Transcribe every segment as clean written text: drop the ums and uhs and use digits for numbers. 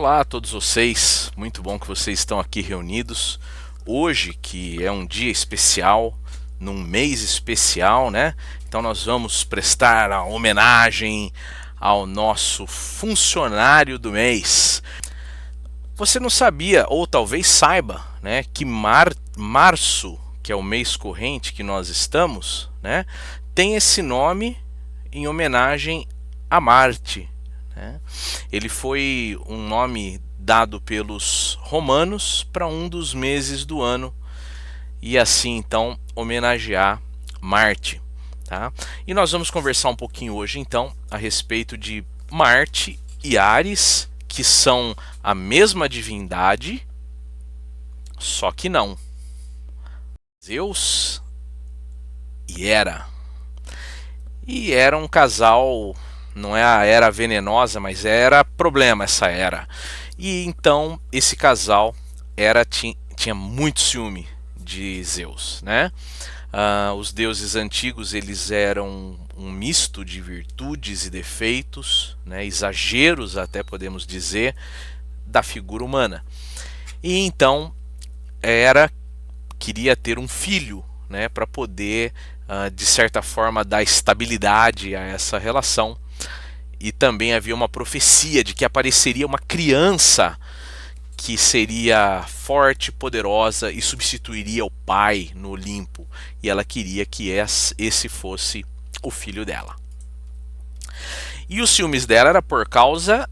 Olá a todos vocês, muito bom que vocês estão aqui reunidos hoje, que é um dia especial, num mês especial, né? Então nós vamos prestar a homenagem ao nosso funcionário do mês. Você não sabia, ou talvez saiba, né, que março, que é o mês corrente que nós estamos, né, tem esse nome em homenagem a Marte, né? Ele foi um nome dado pelos romanos para um dos meses do ano e assim então homenagear Marte, tá? E nós vamos conversar um pouquinho hoje então a respeito de Marte e Ares, que são a mesma divindade, só que não. Zeus e Hera. E era um casal, não é a era venenosa, mas era problema essa era. E então esse casal tinha muito ciúme de Zeus, né? Os deuses antigos eles eram um misto de virtudes e defeitos, né? Exageros até podemos dizer, da figura humana. E então Hera queria ter um filho, né, para poder de certa forma dar estabilidade a essa relação. E também havia uma profecia de que apareceria uma criança que seria forte, poderosa e substituiria o pai no Olimpo. E ela queria que esse fosse o filho dela. E os ciúmes dela era por causa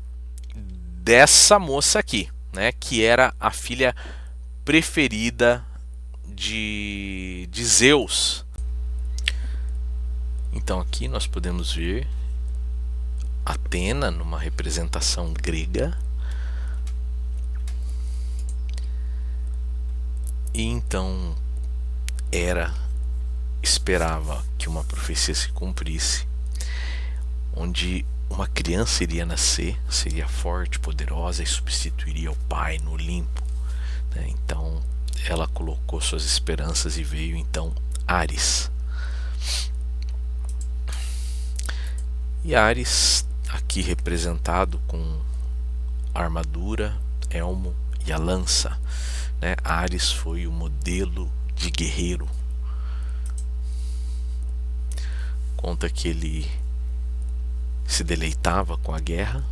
dessa moça aqui, né, que era a filha preferida de Zeus. Então aqui nós podemos ver Atena numa representação grega. E então Hera esperava que uma profecia se cumprisse, onde uma criança iria nascer, seria forte, poderosa e substituiria o pai no Olimpo, né? Então ela colocou suas esperanças e veio então Ares. E Ares, aqui representado com a armadura, elmo e a lança, né? Ares foi o modelo de guerreiro. Conta que ele se deleitava com a guerra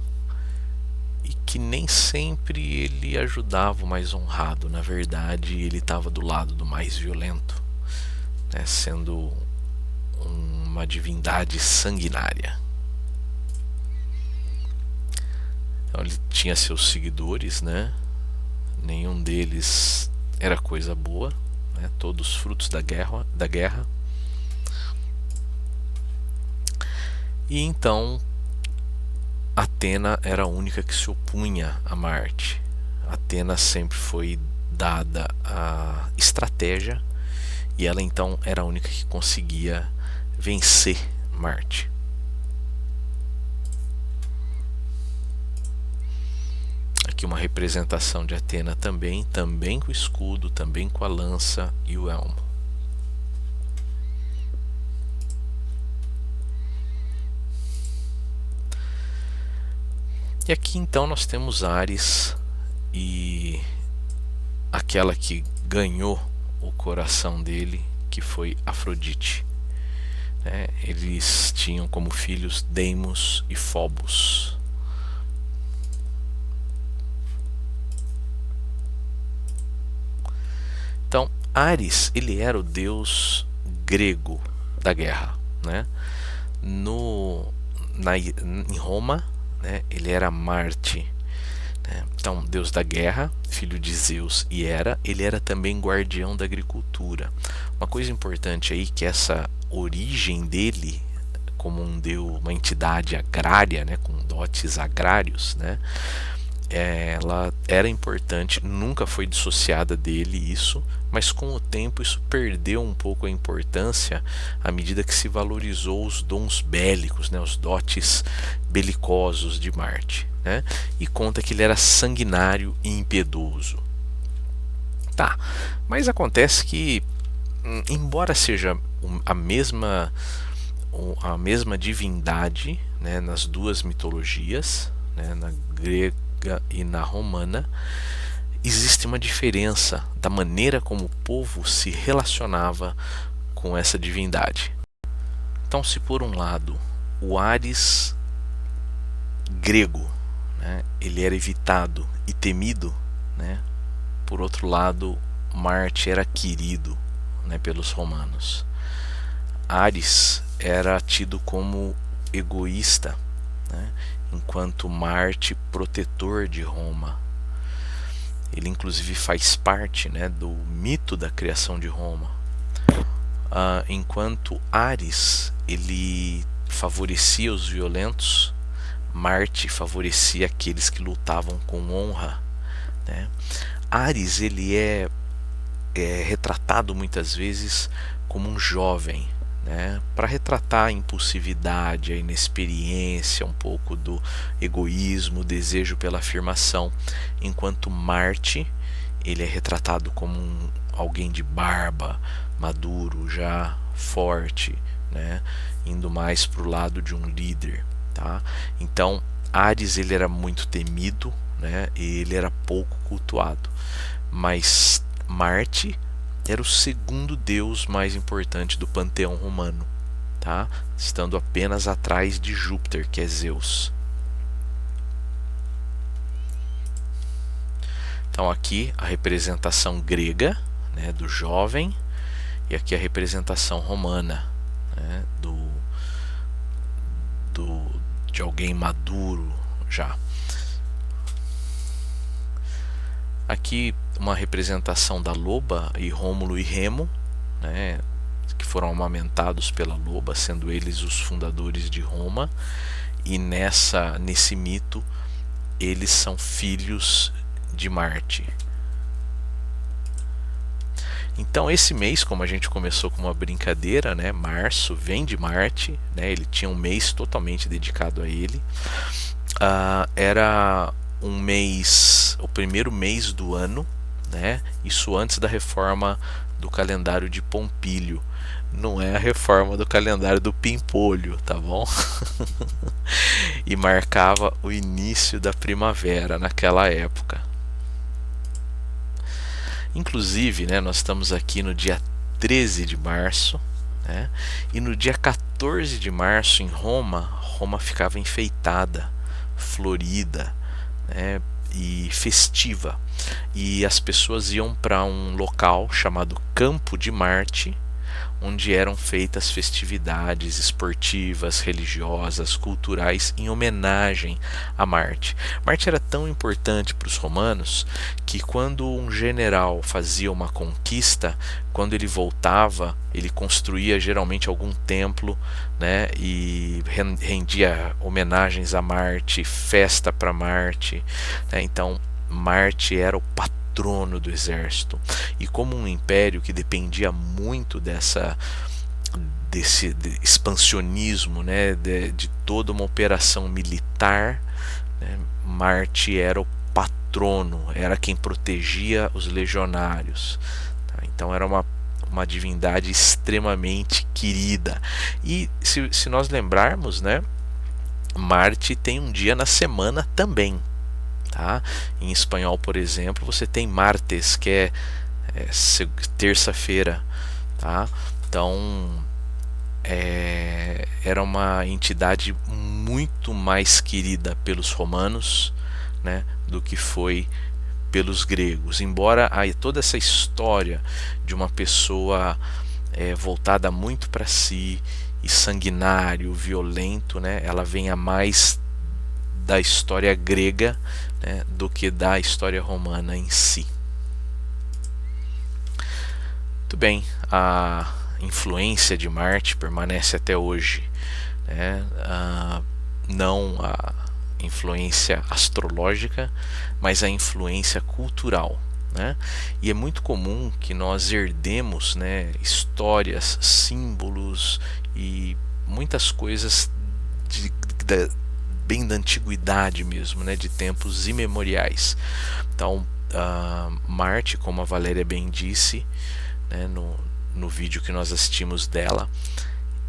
e que nem sempre ele ajudava o mais honrado. Na verdade, ele estava do lado do mais violento, né? Sendo uma divindade sanguinária. Então, ele tinha seus seguidores, né? Nenhum deles era coisa boa, né? Todos frutos da guerra. E então Atena era a única que se opunha a Marte. Atena sempre foi dada a estratégia e ela então era a única que conseguia vencer Marte. Aqui uma representação de Atena também com o escudo, também com a lança e o elmo. E aqui então nós temos Ares e aquela que ganhou o coração dele, que foi Afrodite, né? Eles tinham como filhos Deimos e Phobos. Então Ares ele era o deus grego da guerra, né? Em Roma, né, ele era Marte, né? Então deus da guerra, filho de Zeus e Hera. Ele era também guardião da agricultura. Uma coisa importante aí que essa origem dele como uma entidade agrária, né, com dotes agrários, né, ela era importante, nunca foi dissociada dele isso, mas com o tempo isso perdeu um pouco a importância à medida que se valorizou os dons bélicos, né, os dotes belicosos de Marte, né, e conta que ele era sanguinário e impiedoso. Tá, mas acontece que, embora seja a mesma divindade, né, nas duas mitologias, né, na grega e na romana, existe uma diferença da maneira como o povo se relacionava com essa divindade. Então, se por um lado o Ares grego, né, ele era evitado e temido, né, por outro lado Marte era querido, né, pelos romanos. Ares era tido como egoísta, né, enquanto Marte protetor de Roma. Ele inclusive faz parte, né, do mito da criação de Roma. Enquanto Ares ele favorecia os violentos, Marte favorecia aqueles que lutavam com honra, né? Ares ele é retratado muitas vezes como um jovem, né? Para retratar a impulsividade, a inexperiência, um pouco do egoísmo, o desejo pela afirmação, enquanto Marte ele é retratado como alguém de barba, maduro, já forte, né? Indo mais para o lado de um líder, tá? Então Ares ele era muito temido, né? E ele era pouco cultuado, mas Marte era o segundo deus mais importante do panteão romano, tá? Estando apenas atrás de Júpiter, que é Zeus. Então aqui a representação grega, né, do jovem, e aqui a representação romana, né, de alguém maduro já. Aqui uma representação da loba e Rômulo e Remo, né, que foram amamentados pela loba, sendo eles os fundadores de Roma, e nesse mito eles são filhos de Marte. Então esse mês, como a gente começou com uma brincadeira, né, março vem de Marte, né, ele tinha um mês totalmente dedicado a ele. Era um mês, o primeiro mês do ano, né, isso antes da reforma do calendário de Pompílio. Não é a reforma do calendário do Pimpolho, tá bom? E marcava o início da primavera naquela época. Inclusive, né, nós estamos aqui no dia 13 de março, né, e no dia 14 de março em Roma ficava enfeitada, florida, né, e festiva. E as pessoas iam para um local chamado Campo de Marte, onde eram feitas festividades esportivas, religiosas, culturais em homenagem a Marte. Marte era tão importante para os romanos que quando um general fazia uma conquista, quando ele voltava, ele construía geralmente algum templo, né, e rendia homenagens a Marte, festa para Marte, né? Então Marte era o patrono do exército, e como um império que dependia muito desse expansionismo, né, de toda uma operação militar, né, Marte era o patrono, era quem protegia os legionários, tá? Então era uma divindade extremamente querida. E se nós lembrarmos, né, Marte tem um dia na semana também. Tá? Em espanhol, por exemplo, você tem martes, que é terça-feira, tá? Então era uma entidade muito mais querida pelos romanos, né, do que foi pelos gregos. Embora toda essa história de uma pessoa voltada muito para si e sanguinário, violento, né, ela venha mais da história grega, né, do que da história romana em si. Muito bem, a influência de Marte permanece até hoje, né? Não a influência astrológica, mas a influência cultural, né? E é muito comum que nós herdemos, né, histórias, símbolos e muitas coisas bem da antiguidade mesmo, né, de tempos imemoriais. Então Marte, como a Valéria bem disse, né, no vídeo que nós assistimos dela,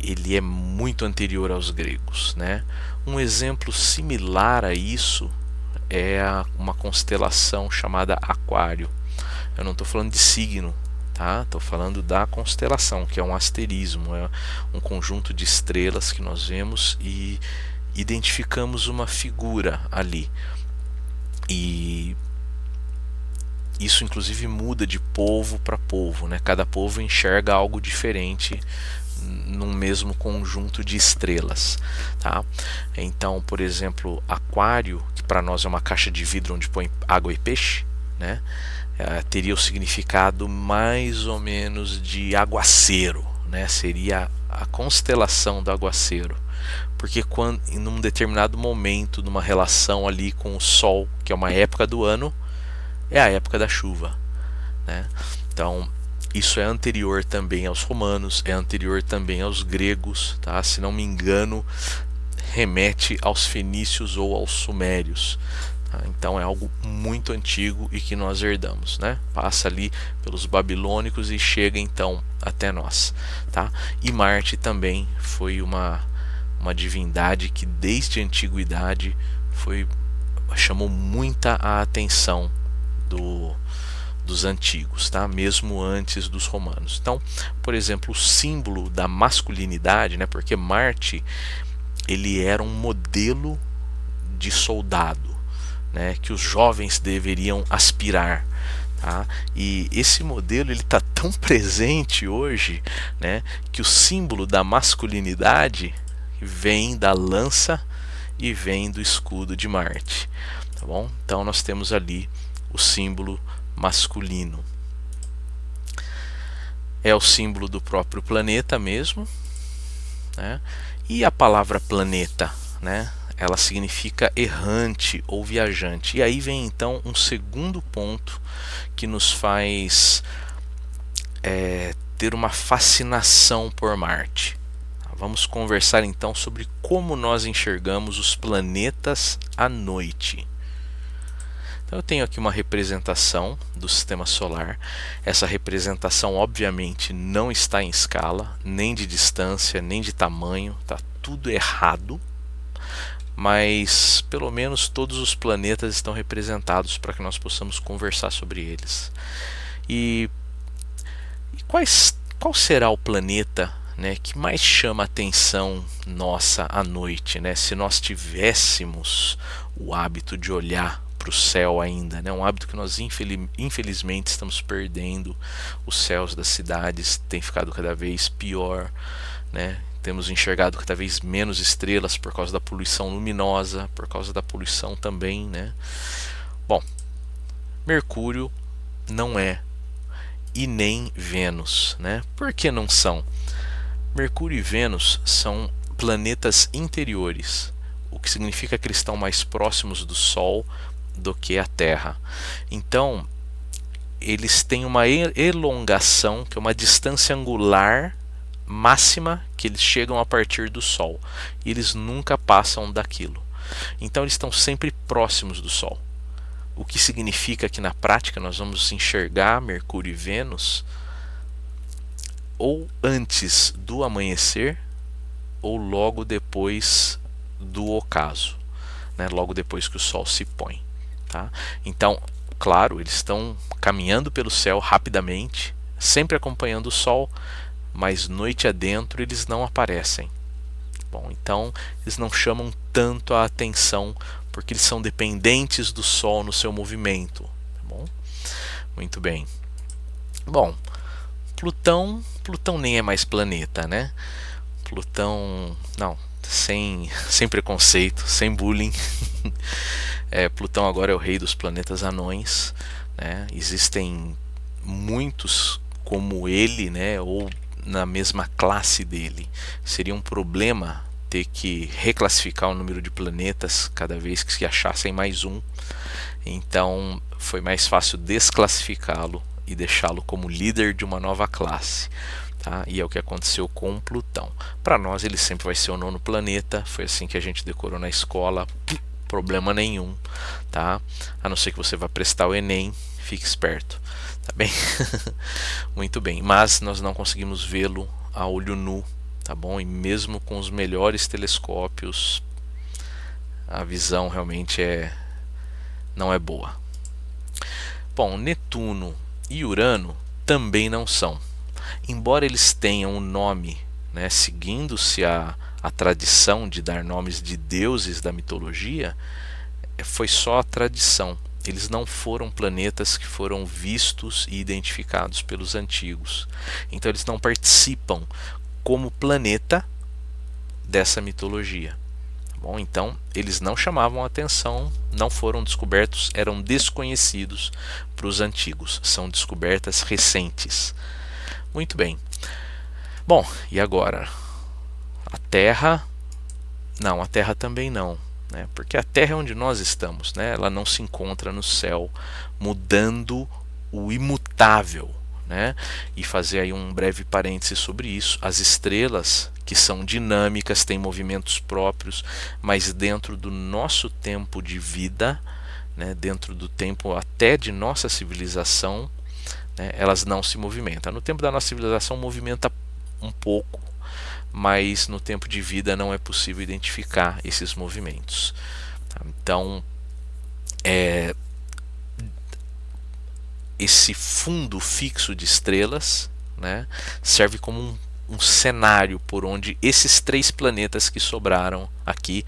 ele é muito anterior aos gregos, né? Um exemplo similar a isso é uma constelação chamada Aquário. Eu não estou falando de signo, tá? Estou falando da constelação, que é um asterismo, é um conjunto de estrelas que nós vemos e identificamos uma figura ali. E isso inclusive muda de povo para povo, né? Cada povo enxerga algo diferente num mesmo conjunto de estrelas, tá? Então, por exemplo, Aquário, que para nós é uma caixa de vidro onde põe água e peixe, né? Teria o significado mais ou menos de aguaceiro, né? Seria a constelação do aguaceiro, porque quando em um determinado momento, numa relação ali com o Sol, que é uma época do ano, é a época da chuva, né? Então isso é anterior também aos romanos, é anterior também aos gregos, tá? Se não me engano, remete aos fenícios ou aos sumérios. Tá? Então é algo muito antigo e que nós herdamos, né? Passa ali pelos babilônicos e chega então até nós, tá? E Marte também foi uma divindade que desde a antiguidade chamou muita a atenção dos antigos, tá? Mesmo antes dos romanos. Então, por exemplo, o símbolo da masculinidade, né? Porque Marte ele era um modelo de soldado, né? Que os jovens deveriam aspirar. Tá? E esse modelo ele está tão presente hoje, né? Que o símbolo da masculinidade vem da lança e vem do escudo de Marte, tá bom? Então nós temos ali o símbolo masculino. É o símbolo do próprio planeta mesmo, né? E a palavra planeta, né? Ela significa errante ou viajante. E aí vem então um segundo ponto que nos faz ter uma fascinação por Marte. Vamos conversar então sobre como nós enxergamos os planetas à noite. Então eu tenho aqui uma representação do sistema solar. Essa representação obviamente não está em escala, nem de distância, nem de tamanho, tá tudo errado. Mas pelo menos todos os planetas estão representados para que nós possamos conversar sobre eles. E qual será o planeta, né, que mais chama a atenção nossa à noite, né? Se nós tivéssemos o hábito de olhar para o céu ainda, né? Um hábito que nós infelizmente estamos perdendo. Os céus das cidades têm ficado cada vez pior, né? Temos enxergado cada vez menos estrelas por causa da poluição luminosa, por causa da poluição também, né? Bom, Mercúrio não é, e nem Vênus, né? Por que não são? Mercúrio e Vênus são planetas interiores, o que significa que eles estão mais próximos do Sol do que a Terra. Então, eles têm uma elongação, que é uma distância angular máxima que eles chegam a partir do Sol, e eles nunca passam daquilo. Então, eles estão sempre próximos do Sol, o que significa que na prática nós vamos enxergar Mercúrio e Vênus ou antes do amanhecer ou logo depois do ocaso, né? Logo depois que o Sol se põe, tá? Então, claro, eles estão caminhando pelo céu rapidamente, sempre acompanhando o Sol, mas noite adentro eles não aparecem. Bom, então eles não chamam tanto a atenção porque eles são dependentes do Sol no seu movimento, tá bom? Muito bem. Bom, Plutão nem é mais planeta, né? Plutão, não, sem preconceito, sem bullying. Plutão agora é o rei dos planetas anões, né? Existem muitos como ele, né? Ou na mesma classe dele. Seria um problema ter que reclassificar o número de planetas cada vez que se achassem mais um. Então foi mais fácil desclassificá-lo e deixá-lo como líder de uma nova classe, tá? E é o que aconteceu com Plutão. Para nós ele sempre vai ser o nono planeta, foi assim que a gente decorou na escola, problema nenhum, tá? A não ser que você vá prestar o Enem, fique esperto, tá bem? Muito bem, mas nós não conseguimos vê-lo a olho nu, tá bom? E mesmo com os melhores telescópios, a visão realmente não é boa. Bom, Netuno e Urano também não são. Embora eles tenham um nome, né, seguindo-se a tradição de dar nomes de deuses da mitologia, foi só a tradição. Eles não foram planetas que foram vistos e identificados pelos antigos. Então eles não participam como planeta dessa mitologia. Bom, então eles não chamavam atenção, não foram descobertos, eram desconhecidos para os antigos. São descobertas recentes. Muito bem. Bom, e agora? A Terra? Não, a Terra também não. Né? Porque a Terra é onde nós estamos. Né? Ela não se encontra no céu, mudando o imutável. Né? E fazer aí um breve parêntese sobre isso. As estrelas, que são dinâmicas, têm movimentos próprios, mas dentro do nosso tempo de vida, né? Dentro do tempo até de nossa civilização, né? Elas não se movimentam. No tempo da nossa civilização movimenta um pouco, mas no tempo de vida não é possível identificar esses movimentos. Então, esse fundo fixo de estrelas, né, serve como um cenário por onde esses três planetas que sobraram aqui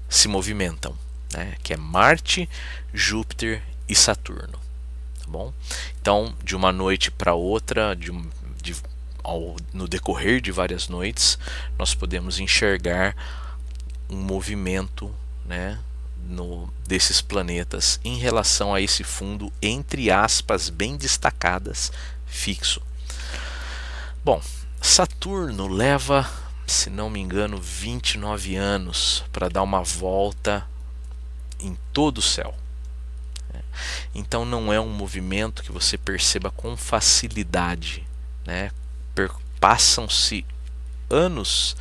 se movimentam, né, que é Marte, Júpiter e Saturno. Tá bom? Então, de uma noite para outra, no decorrer de várias noites, nós podemos enxergar um movimento, né, desses planetas em relação a esse fundo, entre aspas, bem destacadas, fixo. Bom, Saturno leva, se não me engano, 29 anos para dar uma volta em todo o céu. Então não é um movimento que você perceba com facilidade, né? Passam-se anos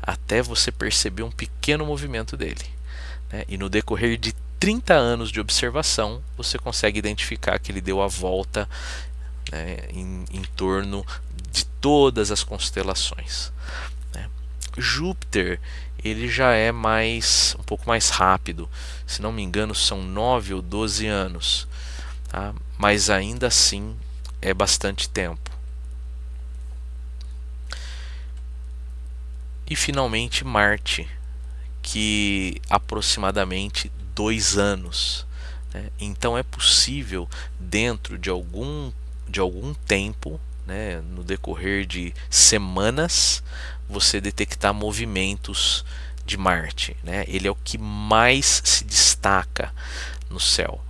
até você perceber um pequeno movimento dele, né? E no decorrer de 30 anos de observação, você consegue identificar que ele deu a volta, né, em torno de todas as constelações, né? Júpiter, ele já é um pouco mais rápido, se não me engano são 9 ou 12 anos, tá? Mas ainda assim é bastante tempo. E finalmente Marte, que aproximadamente 2 anos, né? Então é possível, dentro de algum tempo, né, no decorrer de semanas, você detectar movimentos de Marte, né? Ele é o que mais se destaca no céu,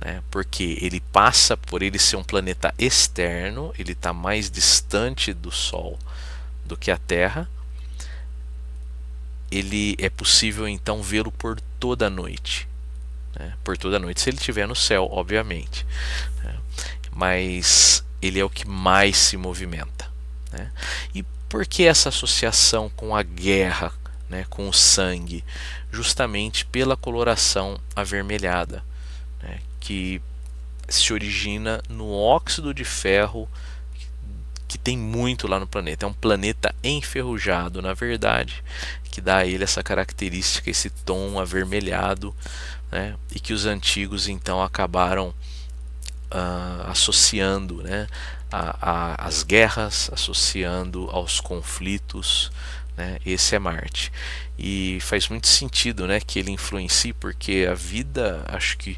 né? Porque ele passa por ele ser um planeta externo, ele está mais distante do Sol do que a Terra. Ele é possível então vê-lo por toda a noite, né? Por toda a noite, se ele estiver no céu, obviamente, né? Mas ele é o que mais se movimenta, né? E por que essa associação com a guerra, né, com o sangue? Justamente pela coloração avermelhada, né, que se origina no óxido de ferro que tem muito lá no planeta. É um planeta enferrujado, na verdade, que dá a ele essa característica, esse tom avermelhado, né, e que os antigos então acabaram associando, né, as guerras, associando aos conflitos, né? Esse é Marte. E faz muito sentido, né, que ele influencie, porque a vida, acho que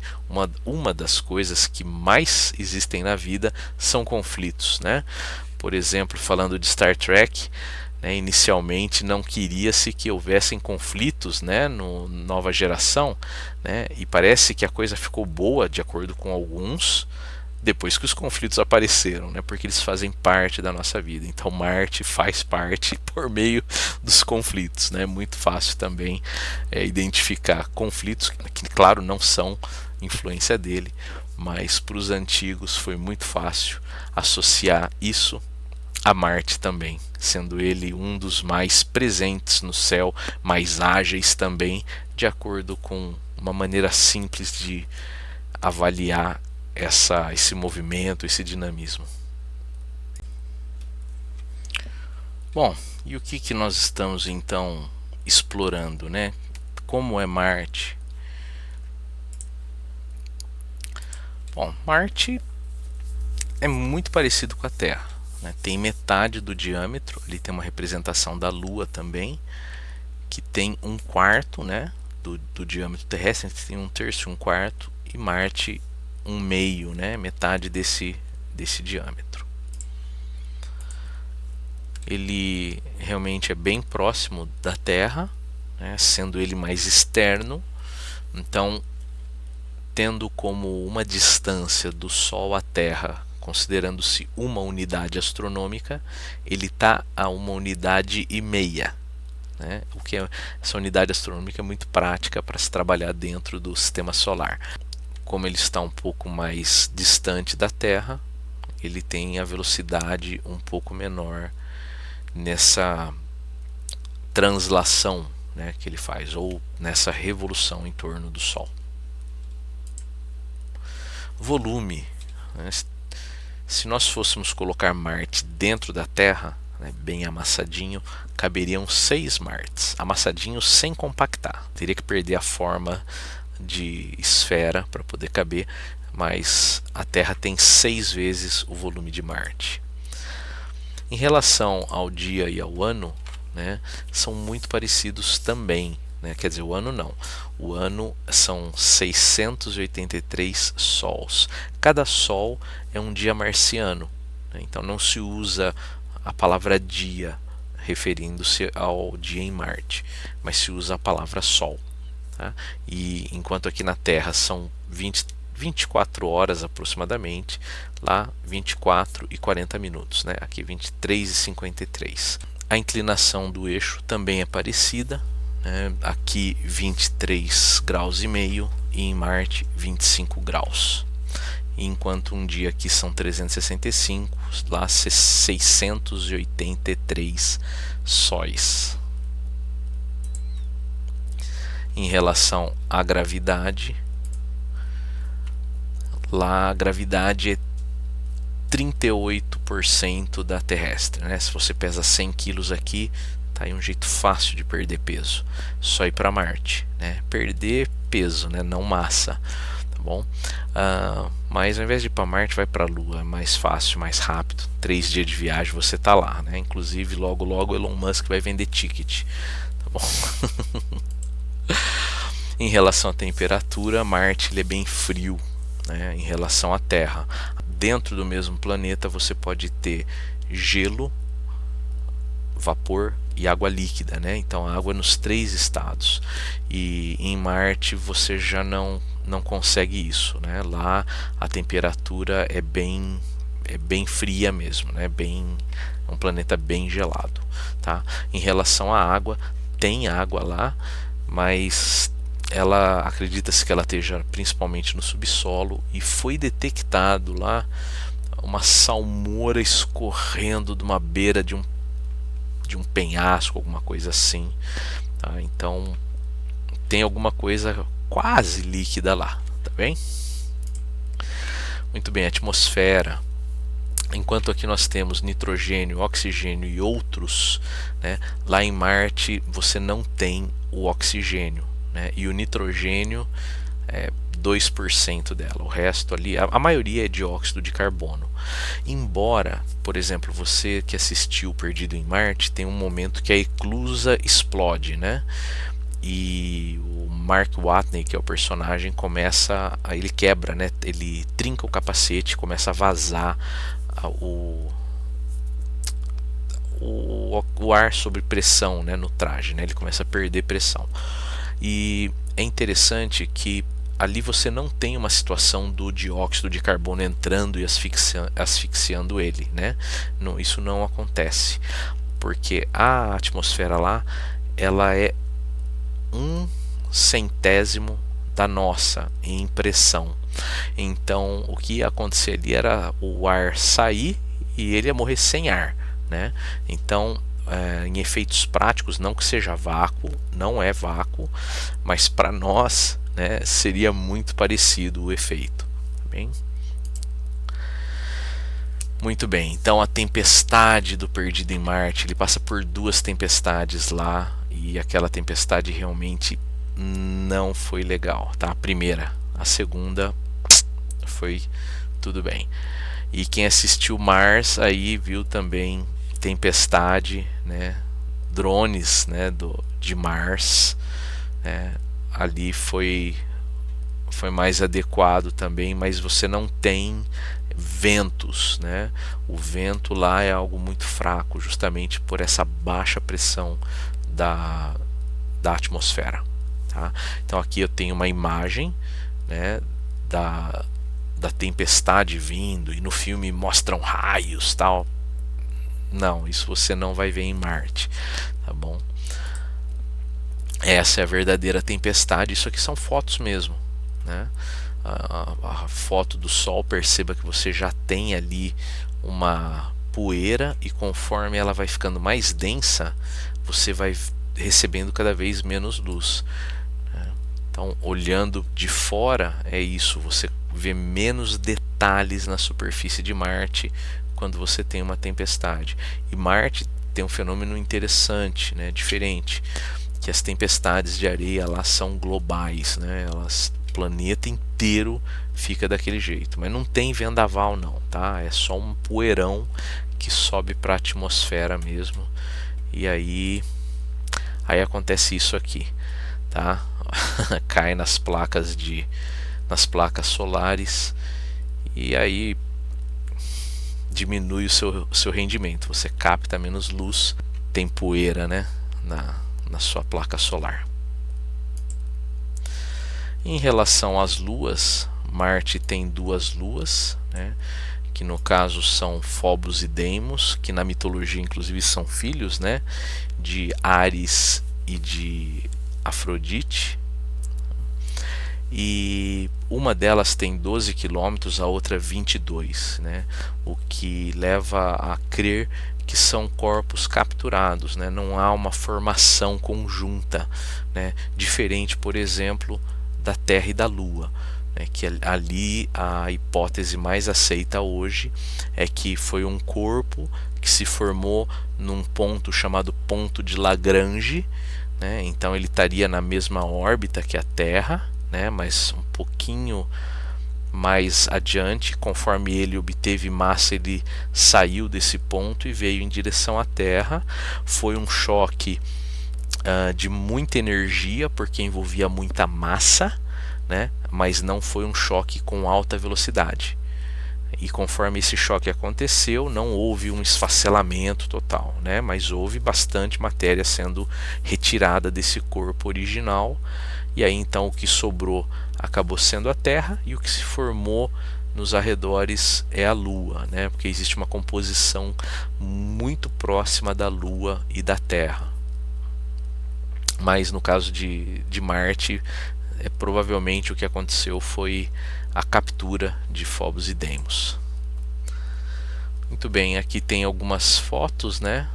uma das coisas que mais existem na vida são conflitos, né? Por exemplo, falando de Star Trek, né, inicialmente não queria-se que houvessem conflitos, né, no Nova Geração, né, e parece que a coisa ficou boa de acordo com alguns depois que os conflitos apareceram, né, porque eles fazem parte da nossa vida. Então Marte faz parte por meio dos conflitos, né? Muito fácil também identificar conflitos que, claro, não são influência dele, mas para os antigos foi muito fácil associar isso a Marte também, sendo ele um dos mais presentes no céu, mais ágeis também, de acordo com uma maneira simples de avaliar esse movimento, esse dinamismo. Bom, e o que nós estamos então explorando, né? Como é Marte? Bom, Marte é muito parecido com a Terra, né? Tem metade do diâmetro, ali tem uma representação da Lua também, que tem um quarto, né, do diâmetro terrestre, tem um terço, um quarto, e Marte um meio, né, metade desse diâmetro. Ele realmente é bem próximo da Terra, né, sendo ele mais externo, então tendo como uma distância do Sol à Terra, considerando-se uma unidade astronômica, ele está a 1,5 unidade, né? O que essa unidade astronômica é muito prática para se trabalhar dentro do sistema solar. Como ele está um pouco mais distante da Terra, ele tem a velocidade um pouco menor nessa translação, né, que ele faz, ou nessa revolução em torno do Sol. Volume, né? Se nós fôssemos colocar Marte dentro da Terra, né, bem amassadinho, caberiam 6 Martes, amassadinho sem compactar. Teria que perder a forma de esfera para poder caber, mas a Terra tem 6 vezes o volume de Marte. Em relação ao dia e ao ano, né, são muito parecidos também. Né? Quer dizer, o ano não. O ano são 683 sols. Cada sol é um dia marciano. Né? Então não se usa a palavra dia referindo-se ao dia em Marte, mas se usa a palavra sol. Tá? E enquanto aqui na Terra são 24 horas aproximadamente, lá 24 e 40 minutos, né? Aqui 23 e 53. A inclinação do eixo também é parecida, né? Aqui 23 graus e meio e em Marte 25 graus. Enquanto um dia aqui são 365, lá 683 sóis. Em relação à gravidade, lá a gravidade é 38% da terrestre, né? Se você pesa 100 quilos aqui, tá aí um jeito fácil de perder peso. Só ir para Marte, né? Perder peso, né? Não massa, tá bom? Mas ao invés de ir para Marte, vai para a Lua, é mais fácil, mais rápido. 3 dias de viagem você tá lá, né? Inclusive logo logo Elon Musk vai vender ticket, tá bom? Em relação à temperatura, Marte ele é bem frio, né, em relação à Terra. Dentro do mesmo planeta você pode ter gelo, vapor e água líquida, né? Então água nos 3 estados. E em Marte você já não consegue isso, né? Lá a temperatura é bem fria mesmo, né? É um planeta bem gelado, tá? Em relação à água, tem água lá, mas ela acredita-se que ela esteja principalmente no subsolo, e foi detectado lá uma salmoura escorrendo de uma beira de um penhasco, alguma coisa assim, tá? Então tem alguma coisa quase líquida lá, tá bem? Muito bem, atmosfera. Enquanto aqui nós temos nitrogênio, oxigênio e outros, né, lá em Marte você não tem o oxigênio, né, e o nitrogênio é 2% dela, o resto ali, a maioria é dióxido de carbono. Embora, por exemplo, você que assistiu Perdido em Marte, tem um momento que a eclusa explode, né? E o Mark Watney, que é o personagem, ele quebra, né? Ele trinca o capacete, começa a vazar o ar sob pressão, né, no traje, né? Ele começa a perder pressão. E é interessante que ali você não tem uma situação do dióxido de carbono entrando e asfixiando ele, né? Não, isso não acontece, porque a atmosfera lá, ela é 1/100º da nossa em pressão. Então o que ia acontecer ali era o ar sair e ele ia morrer sem ar, né? Então em efeitos práticos, não que seja vácuo, não é vácuo, mas para nós, né, seria muito parecido o efeito. Bem? Muito bem, então a tempestade do Perdido em Marte, ele passa por 2 tempestades lá, e aquela tempestade realmente não foi legal, tá? A primeira, a segunda foi tudo bem. E quem assistiu Mars aí viu também tempestade, né? Drones, né? De Mars, né? Ali foi mais adequado também, mas você não tem ventos, né? O vento lá é algo muito fraco, justamente por essa baixa pressão da, da atmosfera, tá? Então aqui eu tenho uma imagem, né, da tempestade vindo, e no filme mostram raios, tal. Não, isso você não vai ver em Marte, tá bom? Essa é a verdadeira tempestade. Isso aqui são fotos mesmo, né? A foto do Sol, perceba que você já tem ali uma poeira, e conforme ela vai ficando mais densa, você vai recebendo cada vez menos luz, né? Então, olhando de fora, é isso, você vê menos detalhes na superfície de Marte quando você tem uma tempestade. E Marte tem um fenômeno interessante, né, diferente, que as tempestades de areia lá são globais, né? Elas, o planeta inteiro fica daquele jeito, mas não tem vendaval não, tá? É só um poeirão que sobe para a atmosfera mesmo. E aí acontece isso aqui, tá? Cai nas placas solares, e aí diminui o seu rendimento, você capta menos luz, tem poeira, né, na sua placa solar. Em relação às luas, Marte tem duas luas, né, que no caso são Phobos e Deimos, que na mitologia inclusive são filhos, né, de Ares e de Afrodite. E uma delas tem 12 quilômetros, a outra 22, né? O que leva a crer que são corpos capturados, né? Não há uma formação conjunta, né? Diferente, por exemplo, da Terra e da Lua, né? Que ali a hipótese mais aceita hoje é que foi um corpo que se formou num ponto chamado ponto de Lagrange, né? Então ele estaria na mesma órbita que a Terra, né, mas um pouquinho mais adiante. Conforme ele obteve massa, ele saiu desse ponto e veio em direção à Terra. Foi um choque de muita energia, porque envolvia muita massa, né, mas não foi um choque com alta velocidade. E conforme esse choque aconteceu, não houve um esfacelamento total, né, mas houve bastante matéria sendo retirada desse corpo original. E aí então o que sobrou acabou sendo a Terra, e o que se formou nos arredores é a Lua, né? Porque existe uma composição muito próxima da Lua e da Terra. Mas no caso de Marte, provavelmente o que aconteceu foi a captura de Phobos e Deimos. Muito bem, aqui tem algumas fotos, né?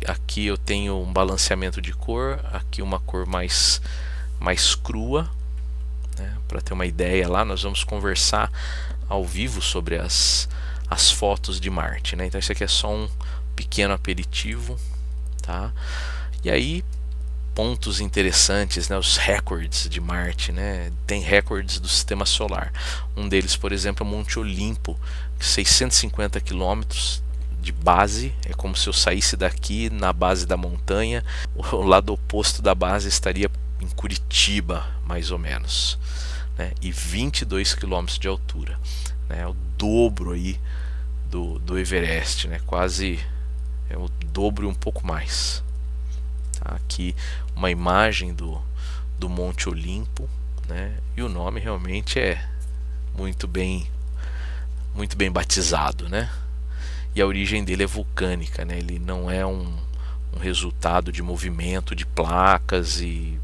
Aqui eu tenho um balanceamento de cor, aqui uma cor mais crua, né? Para ter uma ideia, lá nós vamos conversar ao vivo sobre as fotos de Marte, né? Então isso aqui é só um pequeno aperitivo, tá? E aí pontos interessantes, né? Os recordes de Marte, né? Tem recordes do Sistema Solar. Um deles, por exemplo, é o Monte Olimpo, 650 quilômetros de base. É como se eu saísse daqui na base da montanha, o lado oposto da base estaria em Curitiba, mais ou menos, né? E 22 quilômetros de altura, né? É o dobro aí do Everest, né? Quase é o dobro e um pouco mais. Tá? Aqui uma imagem do Monte Olimpo, né? E o nome realmente é muito bem batizado, né? E a origem dele é vulcânica, né? Ele não é um resultado de movimento de placas, e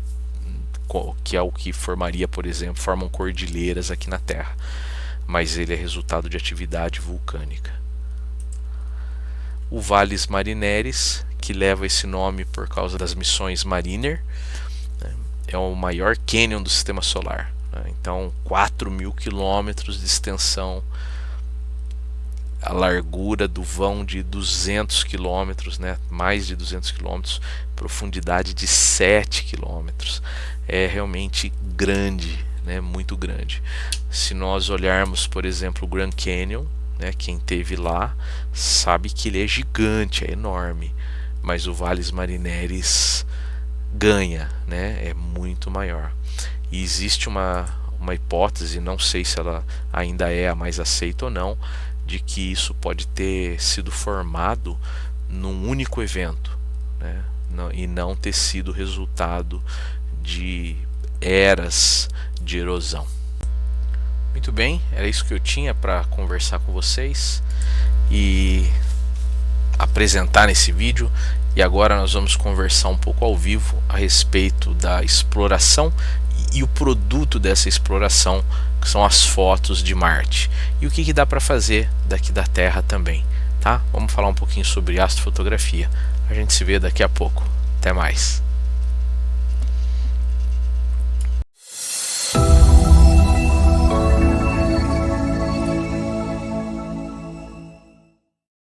que é o que formaria, por exemplo, formam cordilheiras aqui na Terra, mas ele é resultado de atividade vulcânica. O Valles Marineris, que leva esse nome por causa das missões Mariner, né, é o maior cânion do Sistema Solar, né? Então 4.000 quilômetros de extensão, a largura do vão de 200 quilômetros, né, mais de 200 quilômetros, profundidade de 7 quilômetros. É realmente grande, né, muito grande. Se nós olharmos, por exemplo, o Grand Canyon, né, quem teve lá sabe que ele é gigante, é enorme, mas o Valles Marineris ganha, né, é muito maior. E existe uma hipótese, não sei se ela ainda é a mais aceita ou não, de que isso pode ter sido formado num único evento, né, e não ter sido resultado de eras de erosão. Muito bem, era isso que eu tinha para conversar com vocês e apresentar nesse vídeo. E agora nós vamos conversar um pouco ao vivo a respeito da exploração e o produto dessa exploração, que são as fotos de Marte, e o que dá para fazer daqui da Terra também, tá? Vamos falar um pouquinho sobre astrofotografia. A gente se vê daqui a pouco. Até mais.